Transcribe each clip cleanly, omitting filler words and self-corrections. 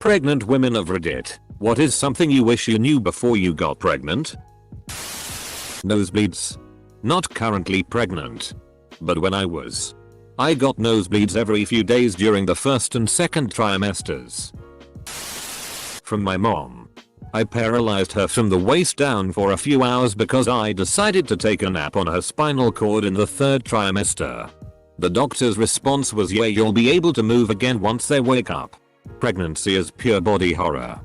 Pregnant women of Reddit, what is something you wish you knew before you got pregnant? Nosebleeds. Not currently pregnant. But when I got nosebleeds every few days during the first and second trimesters. From my mom. I paralyzed her from the waist down for a few hours because I decided to take a nap on her spinal cord in the third trimester. The doctor's response was, yeah, you'll be able to move again once they wake up. Pregnancy is pure body horror.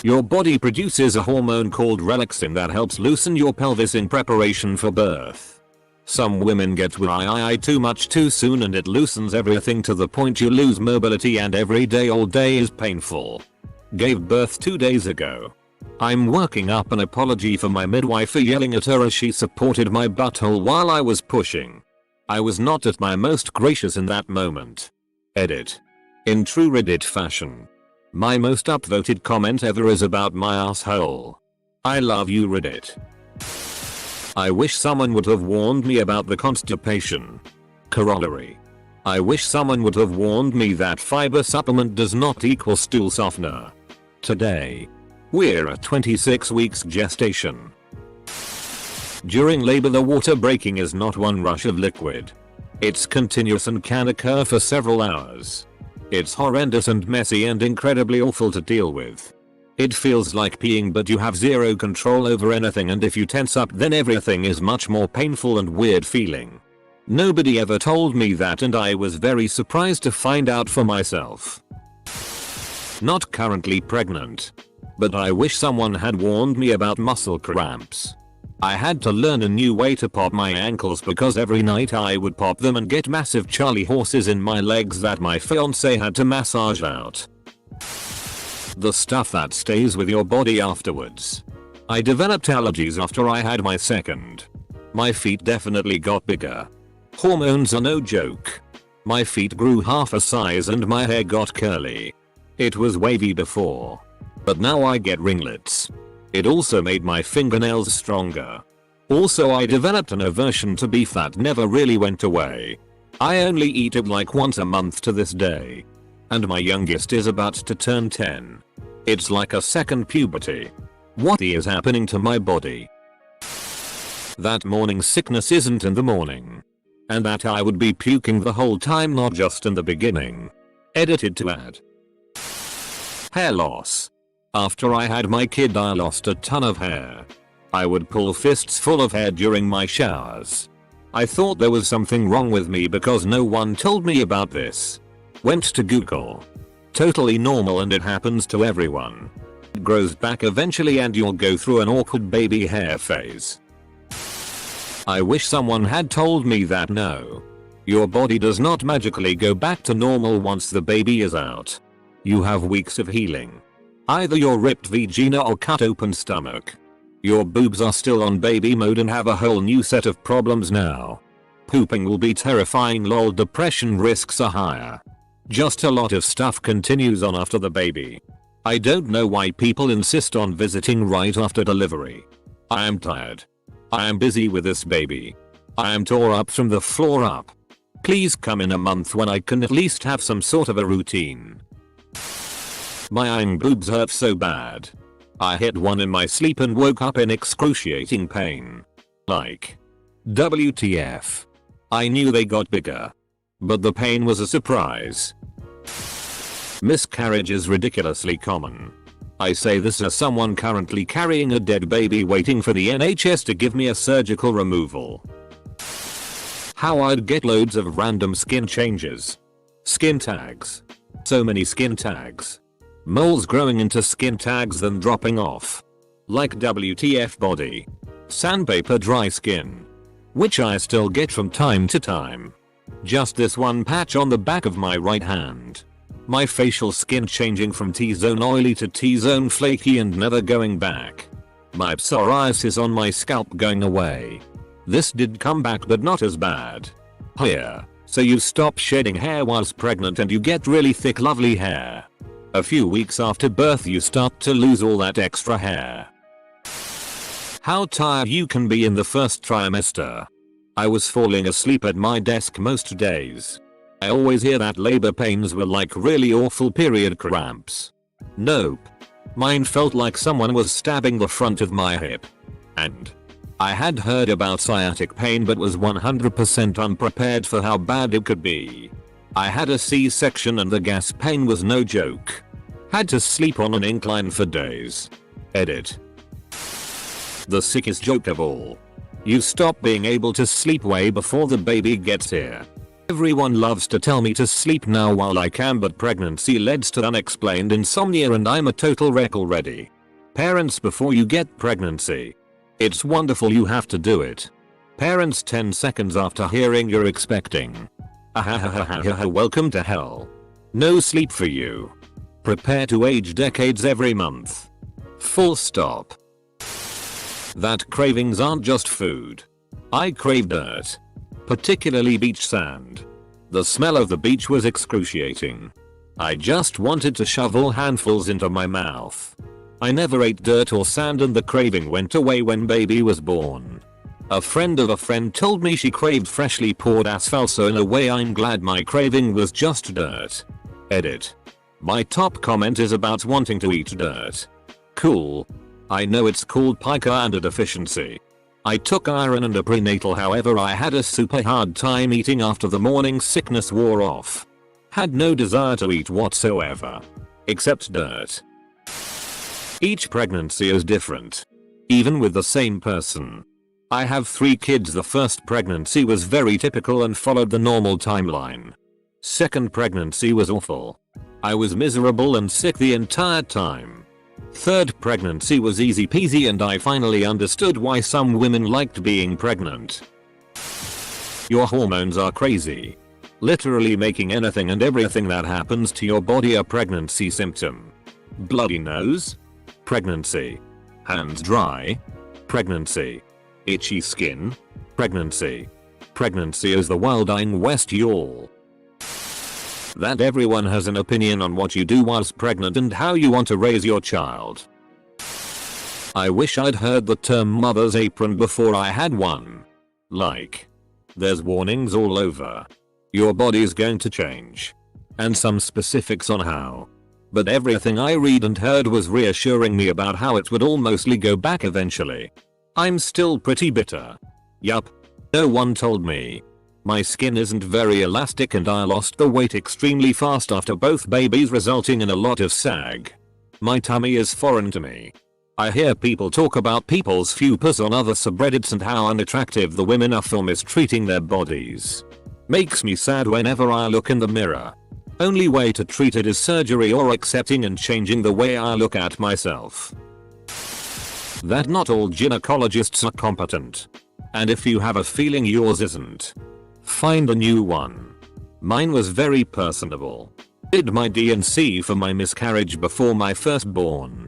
Your body produces a hormone called relaxin that helps loosen your pelvis in preparation for birth. Some women get you.I too much too soon and it loosens everything to the point you lose mobility and every day all day is painful. Gave birth 2 days ago. I'm working up an apology for my midwife for yelling at her as she supported my butthole while I was pushing. I was not at my most gracious in that moment. Edit. In true Reddit fashion. My most upvoted comment ever is about my asshole. I love you, Reddit. I wish someone would have warned me about the constipation. Corollary. I wish someone would have warned me that fiber supplement does not equal stool softener. Today. We're at 26 weeks gestation. During labor the water breaking is not one rush of liquid. It's continuous and can occur for several hours. It's horrendous and messy and incredibly awful to deal with. It feels like peeing but you have zero control over anything, and if you tense up then everything is much more painful and weird feeling. Nobody ever told me that and I was very surprised to find out for myself. Not currently pregnant. But I wish someone had warned me about muscle cramps. I had to learn a new way to pop my ankles because every night I would pop them and get massive Charlie horses in my legs that my fiance had to massage out. The stuff that stays with your body afterwards. I developed allergies after I had my second. My feet definitely got bigger. Hormones are no joke. My feet grew half a size and my hair got curly. It was wavy before. But now I get ringlets. It also made my fingernails stronger. Also I developed an aversion to beef that never really went away. I only eat it like once a month to this day. And my youngest is about to turn 10. It's like a second puberty. What is happening to my body? That morning sickness isn't in the morning. And that I would be puking the whole time, not just in the beginning. Edited to add. Hair loss. After I had my kid I lost a ton of hair. I would pull fists full of hair during my showers. I thought there was something wrong with me because no one told me about this. Went to Google. Totally normal and it happens to everyone. It grows back eventually and you'll go through an awkward baby hair phase. I wish someone had told me that no. Your body does not magically go back to normal once the baby is out. You have weeks of healing. Either your ripped vagina or cut open stomach. Your boobs are still on baby mode and have a whole new set of problems now. Pooping will be terrifying, lol, depression risks are higher. Just a lot of stuff continues on after the baby. I don't know why people insist on visiting right after delivery. I am tired. I am busy with this baby. I am tore up from the floor up. Please come in a month when I can at least have some sort of a routine. My boobs hurt so bad. I hit one in my sleep and woke up in excruciating pain. Like. WTF. I knew they got bigger. But the pain was a surprise. Miscarriage is ridiculously common. I say this as someone currently carrying a dead baby waiting for the NHS to give me a surgical removal. How I'd get loads of random skin changes. Skin tags. So many skin tags. Moles growing into skin tags then dropping off. Like WTF body. Sandpaper dry skin. Which I still get from time to time. Just this one patch on the back of my right hand. My facial skin changing from T-zone oily to T-zone flaky and never going back. My psoriasis on my scalp going away. This did come back but not as bad. Here. So you stop shedding hair whilst pregnant and you get really thick lovely hair. A few weeks after birth you start to lose all that extra hair. How tired you can be in the first trimester. I was falling asleep at my desk most days. I always hear that labor pains were like really awful period cramps. Nope. Mine felt like someone was stabbing the front of my hip. And I had heard about sciatic pain but was 100% unprepared for how bad it could be. I had a C-section and the gas pain was no joke. Had to sleep on an incline for days. Edit. The sickest joke of all. You stop being able to sleep way before the baby gets here. Everyone loves to tell me to sleep now while I can, but pregnancy leads to unexplained insomnia and I'm a total wreck already. Parents before you get pregnancy. It's wonderful you have to do it. Parents 10 seconds after hearing you're expecting. Welcome to hell. No sleep for you. Prepare to age decades every month. Full stop. That cravings aren't just food. I crave dirt. Particularly beach sand. The smell of the beach was excruciating. I just wanted to shovel handfuls into my mouth. I never ate dirt or sand and the craving went away when baby was born. A friend of a friend told me she craved freshly poured asphalt, so in a way I'm glad my craving was just dirt. Edit. My top comment is about wanting to eat dirt. Cool. I know it's called pica and a deficiency. I took iron and a prenatal, however I had a super hard time eating after the morning sickness wore off. Had no desire to eat whatsoever. Except dirt. Each pregnancy is different. Even with the same person. I have 3 kids. The first pregnancy was very typical and followed the normal timeline. Second pregnancy was awful. I was miserable and sick the entire time. Third pregnancy was easy peasy and I finally understood why some women liked being pregnant. Your hormones are crazy. Literally making anything and everything that happens to your body a pregnancy symptom. Bloody nose? Pregnancy. Hands dry? Pregnancy. Itchy skin? Pregnancy. Pregnancy is the wilding west, y'all. That everyone has an opinion on what you do whilst pregnant and how you want to raise your child. I wish I'd heard the term mother's apron before I had one. Like, there's warnings all over. Your body's going to change. And some specifics on how. But everything I read and heard was reassuring me about how it would all mostly go back eventually. I'm still pretty bitter. Yup. No one told me. My skin isn't very elastic and I lost the weight extremely fast after both babies, resulting in a lot of sag. My tummy is foreign to me. I hear people talk about people's fupas on other subreddits and how unattractive the women are for mistreating their bodies. Makes me sad whenever I look in the mirror. Only way to treat it is surgery or accepting and changing the way I look at myself. That not all gynecologists are competent. And if you have a feeling yours isn't, find a new one. Mine was very personable. Did my D&C for my miscarriage before my firstborn.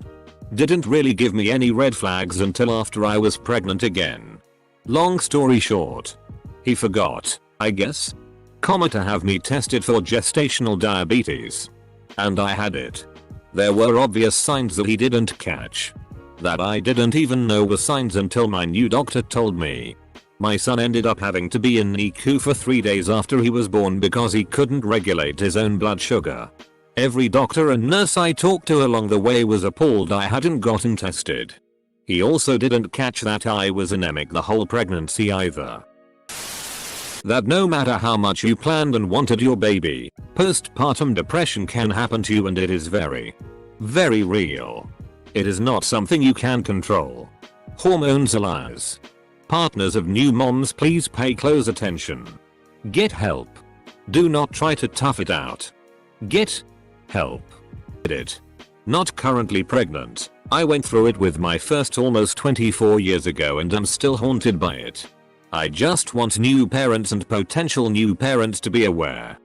Didn't really give me any red flags until after I was pregnant again. Long story short, he forgot, I guess, to have me tested for gestational diabetes. And I had it. There were obvious signs that he didn't catch. That I didn't even know were signs until my new doctor told me. My son ended up having to be in NICU for 3 days after he was born because he couldn't regulate his own blood sugar. Every doctor and nurse I talked to along the way was appalled I hadn't gotten tested. He also didn't catch that I was anemic the whole pregnancy either. That no matter how much you planned and wanted your baby, postpartum depression can happen to you, and it is very, very real. It is not something you can control. Hormones are liars. Partners of new moms, please pay close attention. Get help. Do not try to tough it out. Get help. Edit. Not currently pregnant. I went through it with my first almost 24 years ago and am still haunted by it. I just want new parents and potential new parents to be aware.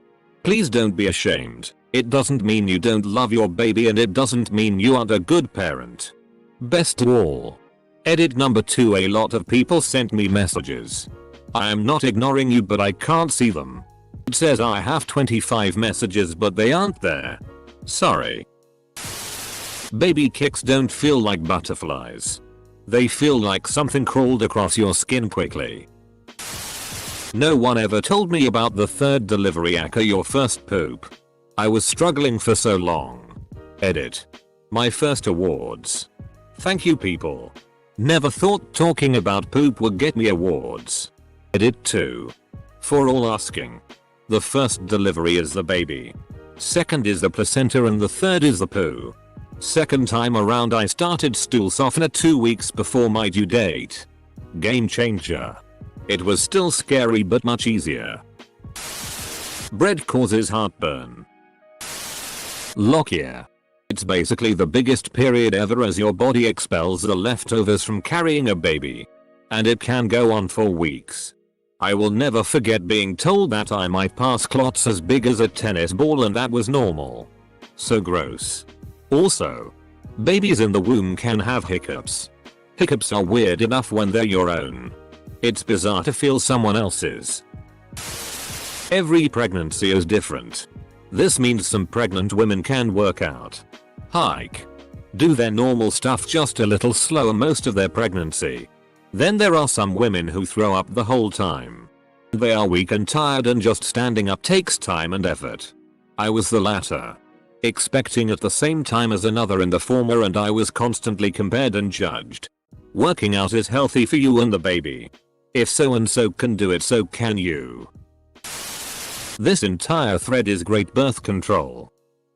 Please don't be ashamed. It doesn't mean you don't love your baby and it doesn't mean you aren't a good parent. Best of all. Edit number 2. A lot of people sent me messages. I am not ignoring you, but I can't see them. It says I have 25 messages but they aren't there. Sorry. Baby kicks don't feel like butterflies. They feel like something crawled across your skin quickly. No one ever told me about the third delivery aka your first poop. I was struggling for so long. Edit. My first awards. Thank you people. Never thought talking about poop would get me awards. Edit 2. For all asking. The first delivery is the baby. Second is the placenta and the third is the poo. Second time around I started stool softener 2 weeks before my due date. Game changer. It was still scary but much easier. Bread causes heartburn. Lockyer. It's basically the biggest period ever as your body expels the leftovers from carrying a baby. And it can go on for weeks. I will never forget being told that I might pass clots as big as a tennis ball and that was normal. So gross. Also, babies in the womb can have hiccups. Hiccups are weird enough when they're your own. It's bizarre to feel someone else's. Every pregnancy is different. This means some pregnant women can work out, hike, do their normal stuff just a little slower most of their pregnancy. Then there are some women who throw up the whole time. They are weak and tired and just standing up takes time and effort. I was the latter. Expecting at the same time as another in the former and I was constantly compared and judged. Working out is healthy for you and the baby. If so and so can do it so can you. This entire thread is great birth control.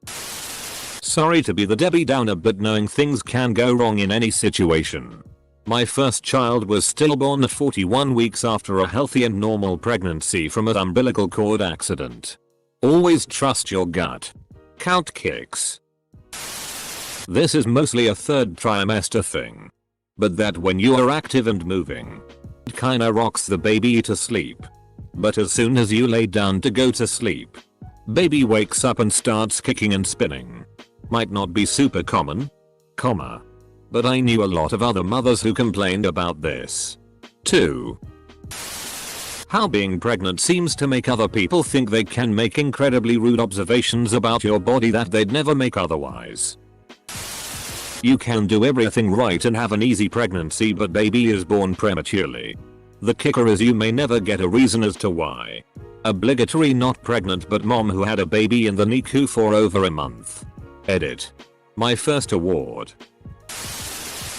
Sorry to be the Debbie Downer but knowing things can go wrong in any situation. My first child was stillborn at 41 weeks after a healthy and normal pregnancy from an umbilical cord accident. Always trust your gut. Count kicks. This is mostly a third trimester thing. But that when you are active and moving, it kinda rocks the baby to sleep. But as soon as you lay down to go to sleep, baby wakes up and starts kicking and spinning. Might not be super common, but I knew a lot of other mothers who complained about this. 2. How being pregnant seems to make other people think they can make incredibly rude observations about your body that they'd never make otherwise. You can do everything right and have an easy pregnancy but baby is born prematurely. The kicker is you may never get a reason as to why. Obligatory not pregnant but mom who had a baby in the NICU for over a month. Edit. My first award.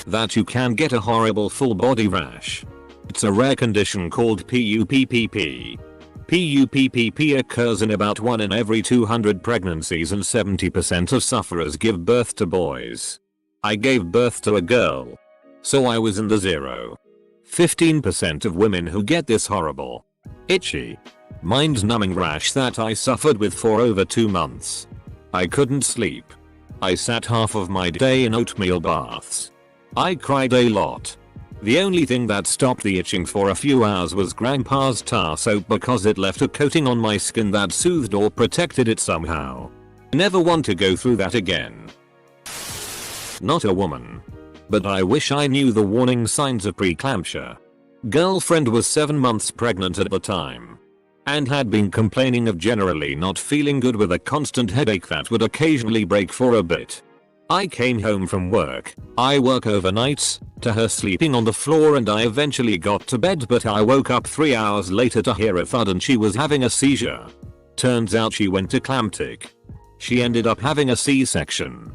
That you can get a horrible full body rash. It's a rare condition called PUPPP. PUPPP occurs in about 1 in every 200 pregnancies and 70% of sufferers give birth to boys. I gave birth to a girl. So I was in the 15% of women who get this horrible, itchy, mind-numbing rash that I suffered with for over 2 months. I couldn't sleep. I sat half of my day in oatmeal baths. I cried a lot. The only thing that stopped the itching for a few hours was grandpa's tar soap because it left a coating on my skin that soothed or protected it somehow. Never want to go through that again. Not a woman. But I wish I knew the warning signs of preeclampsia. Girlfriend was 7 months pregnant at the time. And had been complaining of generally not feeling good with a constant headache that would occasionally break for a bit. I came home from work, I work overnights, to her sleeping on the floor and I eventually got to bed but I woke up 3 hours later to hear a thud and she was having a seizure. Turns out she went eclamptic. She ended up having a C-section.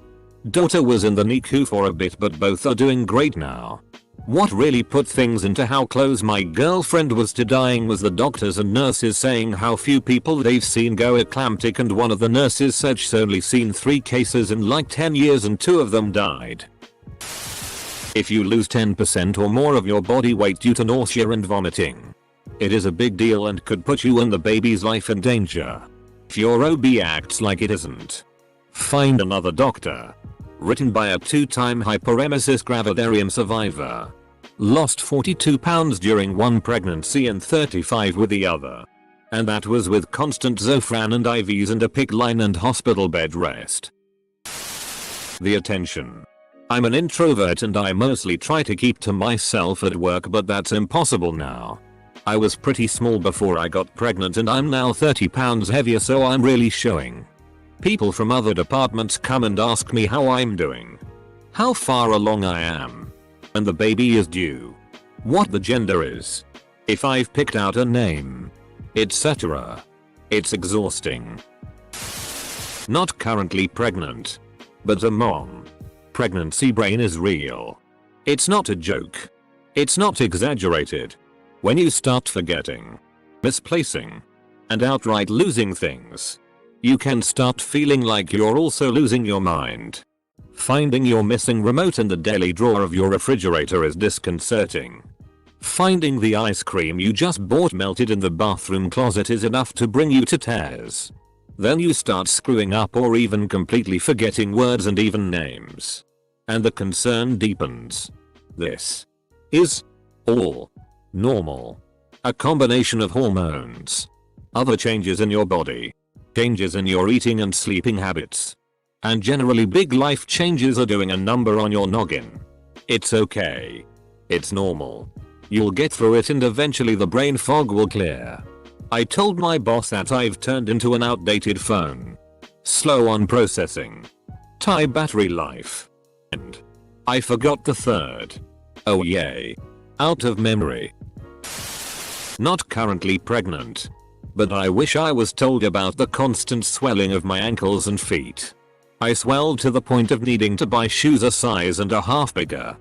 Daughter was in the NICU for a bit but both are doing great now. What really put things into how close my girlfriend was to dying was the doctors and nurses saying how few people they've seen go eclamptic and one of the nurses said she's only seen 3 cases in like 10 years and 2 of them died. If you lose 10% or more of your body weight due to nausea and vomiting, it is a big deal and could put you and the baby's life in danger. If your OB acts like it isn't, find another doctor. Written by a 2-time hyperemesis gravidarium survivor. Lost 42 pounds during one pregnancy and 35 with the other. And that was with constant Zofran and IVs and a PICC line and hospital bed rest. The attention. I'm an introvert and I mostly try to keep to myself at work but that's impossible now. I was pretty small before I got pregnant and I'm now 30 pounds heavier so I'm really showing. People from other departments come and ask me how I'm doing, how far along I am, and the baby is due, what the gender is, If I've picked out a name, etc. It's exhausting. Not currently pregnant, but a mom. Pregnancy brain is real. It's not a joke. It's not exaggerated. When you start forgetting, misplacing, and outright losing things, you can start feeling like you're also losing your mind. Finding your missing remote in the deli drawer of your refrigerator is disconcerting. Finding the ice cream you just bought melted in the bathroom closet is enough to bring you to tears. Then you start screwing up or even completely forgetting words and even names. And the concern deepens. This is all normal. A combination of hormones, other changes in your body, changes in your eating and sleeping habits, and generally big life changes are doing a number on your noggin. It's okay. It's normal. You'll get through it and eventually the brain fog will clear. I told my boss that I've turned into an outdated phone. Slow on processing. High battery life. And I forgot the third. Oh yay. Out of memory. Not currently pregnant. But I wish I was told about the constant swelling of my ankles and feet. I swelled to the point of needing to buy shoes a size and a half bigger.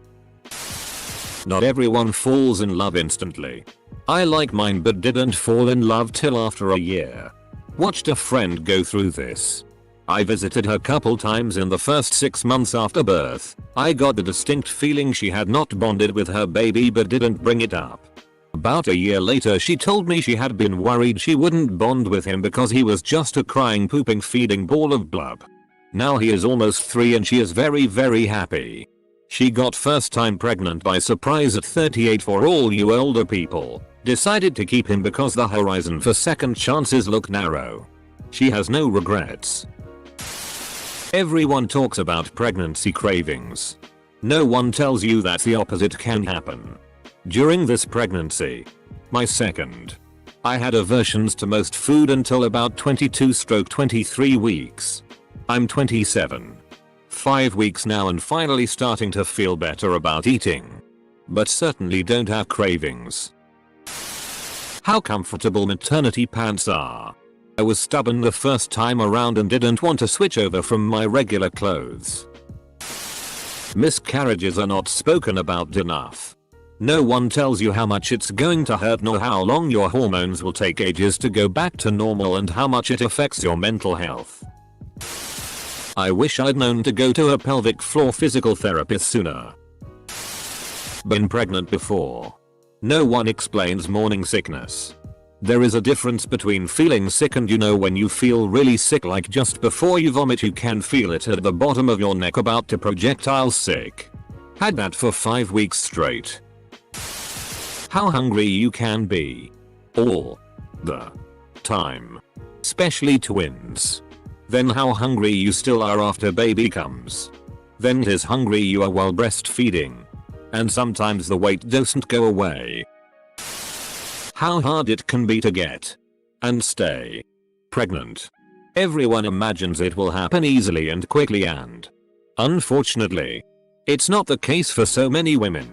Not everyone falls in love instantly. I like mine but didn't fall in love till after a year. Watched a friend go through this. I visited her couple times in the first 6 months after birth. I got the distinct feeling she had not bonded with her baby but didn't bring it up. About a year later she told me she had been worried she wouldn't bond with him because he was just a crying pooping feeding ball of blub. Now he is almost 3 and she is very happy. She got first time pregnant by surprise at 38 for all you older people. Decided to keep him because the horizon for second chances look narrow. She has no regrets. Everyone talks about pregnancy cravings. No one tells you that the opposite can happen. During this pregnancy, my second, I had aversions to most food until about 22-23 weeks. I'm 27. 5 weeks now and finally starting to feel better about eating. But certainly don't have cravings. How comfortable maternity pants are. I was stubborn the first time around and didn't want to switch over from my regular clothes. Miscarriages are not spoken about enough. No one tells you how much it's going to hurt nor how long your hormones will take ages to go back to normal and how much it affects your mental health. I wish I'd known to go to a pelvic floor physical therapist sooner. Been pregnant before. No one explains morning sickness. There is a difference between feeling sick and when you feel really sick, like just before you vomit you can feel it at the bottom of your neck about to projectile sick. Had that for 5 weeks straight. How hungry you can be. All the time. Especially twins. Then how hungry you still are after baby comes. Then is hungry you are while breastfeeding. And sometimes the weight doesn't go away. How hard it can be to get and stay pregnant. Everyone imagines it will happen easily and quickly and unfortunately, it's not the case for so many women.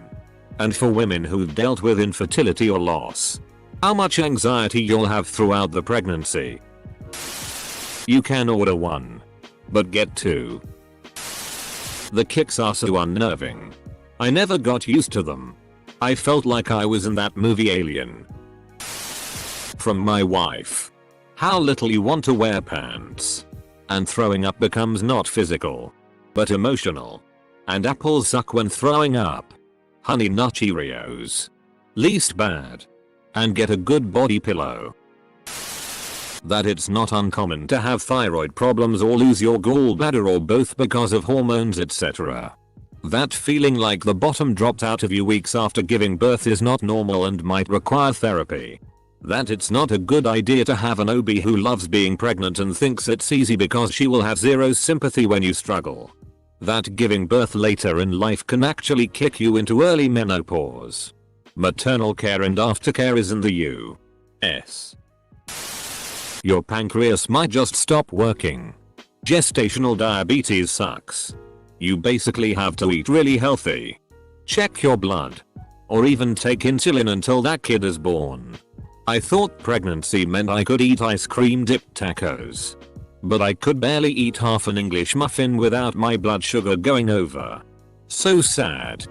And for women who've dealt with infertility or loss, how much anxiety you'll have throughout the pregnancy. You can order one, but get two. The kicks are so unnerving. I never got used to them. I felt like I was in that movie Alien. From my wife. How little you want to wear pants. And throwing up becomes not physical, but emotional. And apples suck when throwing up. Honey Nut Cheerios. Least bad. And get a good body pillow. That it's not uncommon to have thyroid problems or lose your gallbladder or both because of hormones etc. That feeling like the bottom dropped out of you weeks after giving birth is not normal and might require therapy. That it's not a good idea to have an OB who loves being pregnant and thinks it's easy because she will have zero sympathy when you struggle. That giving birth later in life can actually kick you into early menopause. Maternal care and aftercare is in the U.S. Your pancreas might just stop working. Gestational diabetes sucks. You basically have to eat really healthy. Check your blood. or even take insulin until that kid is born. I thought pregnancy meant I could eat ice cream dipped tacos. But I could barely eat half an English muffin without my blood sugar going over. So sad.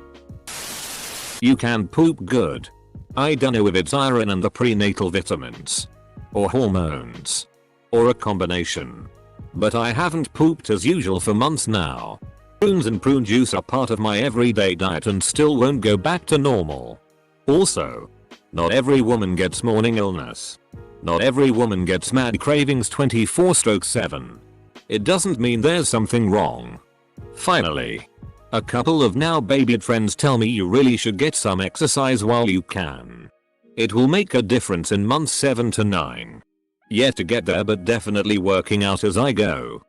You can poop good. I don't know if it's iron and the prenatal vitamins, or hormones, or a combination. But I haven't pooped as usual for months now. Prunes and prune juice are part of my everyday diet and still won't go back to normal. Also, not every woman gets morning illness. Not every woman gets mad cravings 24/7. It doesn't mean there's something wrong. Finally, a couple of now babied friends tell me you really should get some exercise while you can. It will make a difference in months 7 to 9. Yet to get there, but definitely working out as I go.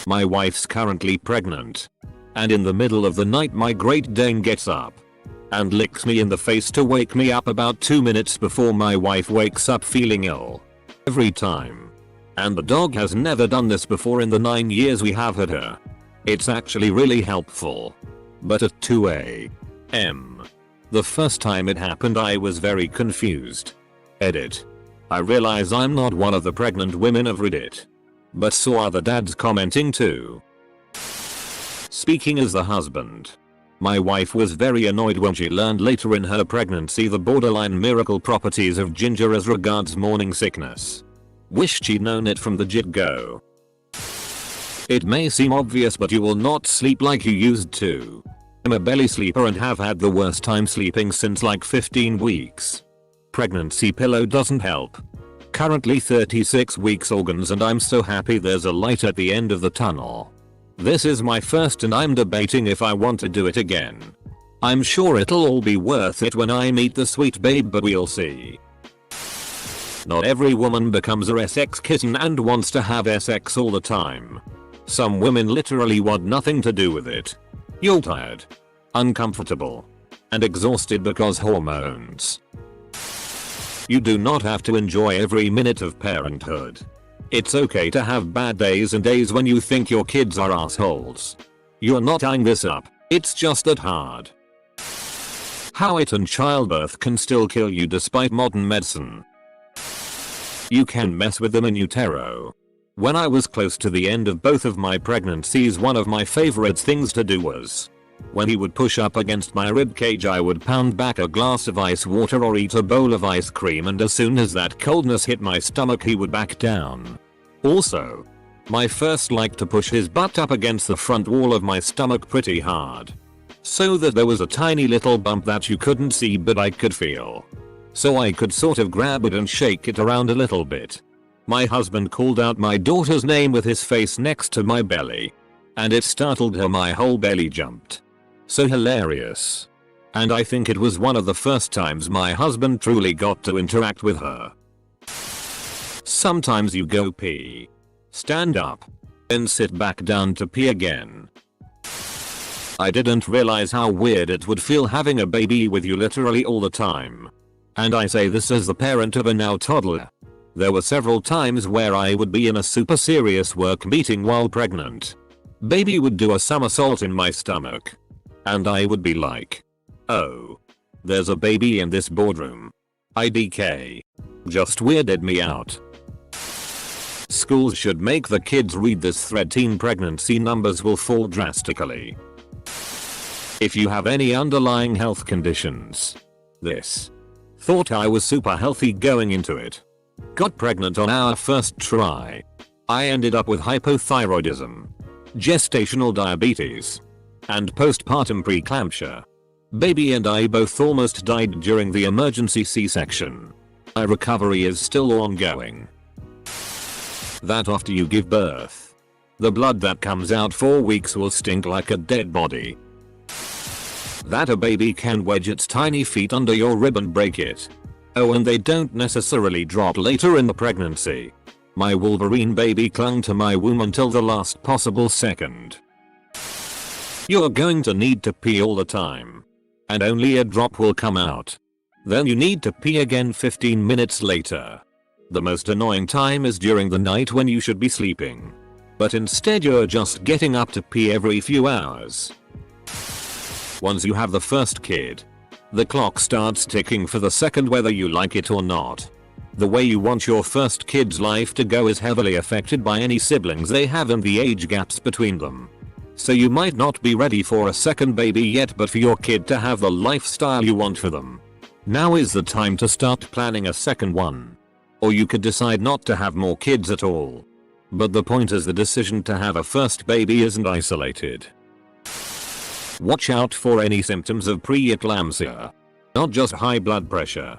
My wife's currently pregnant. And in the middle of the night my Great Dane gets up and licks me in the face to wake me up about 2 minutes before my wife wakes up feeling ill. Every time. And the dog has never done this before in the 9 years we have had her. It's actually really helpful. But at 2 a.m. the first time it happened I was very confused. Edit. I realize I'm not one of the pregnant women of Reddit. But saw other dads commenting too. Speaking as the husband. My wife was very annoyed when she learned later in her pregnancy the borderline miracle properties of ginger as regards morning sickness. Wished she'd known it from the get-go. It may seem obvious but you will not sleep like you used to. I'm a belly sleeper and have had the worst time sleeping since like 15 weeks. Pregnancy pillow doesn't help. Currently 36 weeks organs and I'm so happy there's a light at the end of the tunnel. This is my first and I'm debating if I want to do it again. I'm sure it'll all be worth it when I meet the sweet babe, but we'll see. Not every woman becomes a sex kitten and wants to have sex all the time. Some women literally want nothing to do with it. You're tired, uncomfortable, and exhausted because hormones. You do not have to enjoy every minute of parenthood. It's okay to have bad days and days when you think your kids are assholes. You're not eyeing this up, it's just that hard. How it and childbirth can still kill you despite modern medicine. You can mess with them in utero. When I was close to the end of both of my pregnancies, one of my favorite things to do was, when he would push up against my ribcage, I would pound back a glass of ice water or eat a bowl of ice cream, and as soon as that coldness hit my stomach he would back down. Also, my first liked to push his butt up against the front wall of my stomach pretty hard, so that there was a tiny little bump that you couldn't see but I could feel. So I could sort of grab it and shake it around a little bit. My husband called out my daughter's name with his face next to my belly, and it startled her. My whole belly jumped. So hilarious. And I think it was one of the first times my husband truly got to interact with her. Sometimes you go pee, stand up, then sit back down to pee again. I didn't realize how weird it would feel having a baby with you literally all the time. And I say this as the parent of a now toddler. There were several times where I would be in a super serious work meeting while pregnant. Baby would do a somersault in my stomach. And I would be like, oh, there's a baby in this boardroom. IDK. Just weirded me out. Schools should make the kids read this thread. Teen pregnancy numbers will fall drastically. If you have any underlying health conditions. This. Thought I was super healthy going into it. Got pregnant on our first try. I ended up with hypothyroidism, gestational diabetes, and postpartum preeclampsia. Baby and I both almost died during the emergency C-section. My recovery is still ongoing. That after you give birth, the blood that comes out 4 weeks will stink like a dead body. That a baby can wedge its tiny feet under your rib and break it. Oh, and they don't necessarily drop later in the pregnancy. My Wolverine baby clung to my womb until the last possible second. You're going to need to pee all the time. And only a drop will come out. Then you need to pee again 15 minutes later. The most annoying time is during the night when you should be sleeping. But instead you're just getting up to pee every few hours. Once you have the first kid, The clock starts ticking for the second whether you like it or not. The way you want your first kid's life to go is heavily affected by any siblings they have and the age gaps between them. So you might not be ready for a second baby yet, but for your kid to have the lifestyle you want for them, now is the time to start planning a second one. Or you could decide not to have more kids at all. But the point is, the decision to have a first baby isn't isolated. Watch out for any symptoms of preeclampsia. Not just high blood pressure.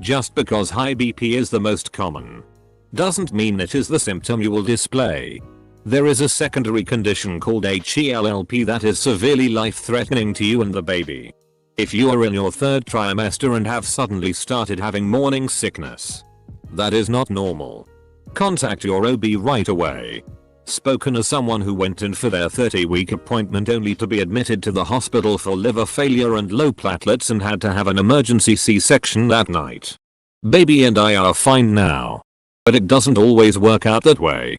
Just because high BP is the most common doesn't mean it is the symptom you will display. There is a secondary condition called HELLP that is severely life-threatening to you and the baby. If you are in your third trimester and have suddenly started having morning sickness, that is not normal. Contact your OB right away. Spoken as someone who went in for their 30-week appointment only to be admitted to the hospital for liver failure and low platelets and had to have an emergency C-section that night. Baby and I are fine now. But it doesn't always work out that way.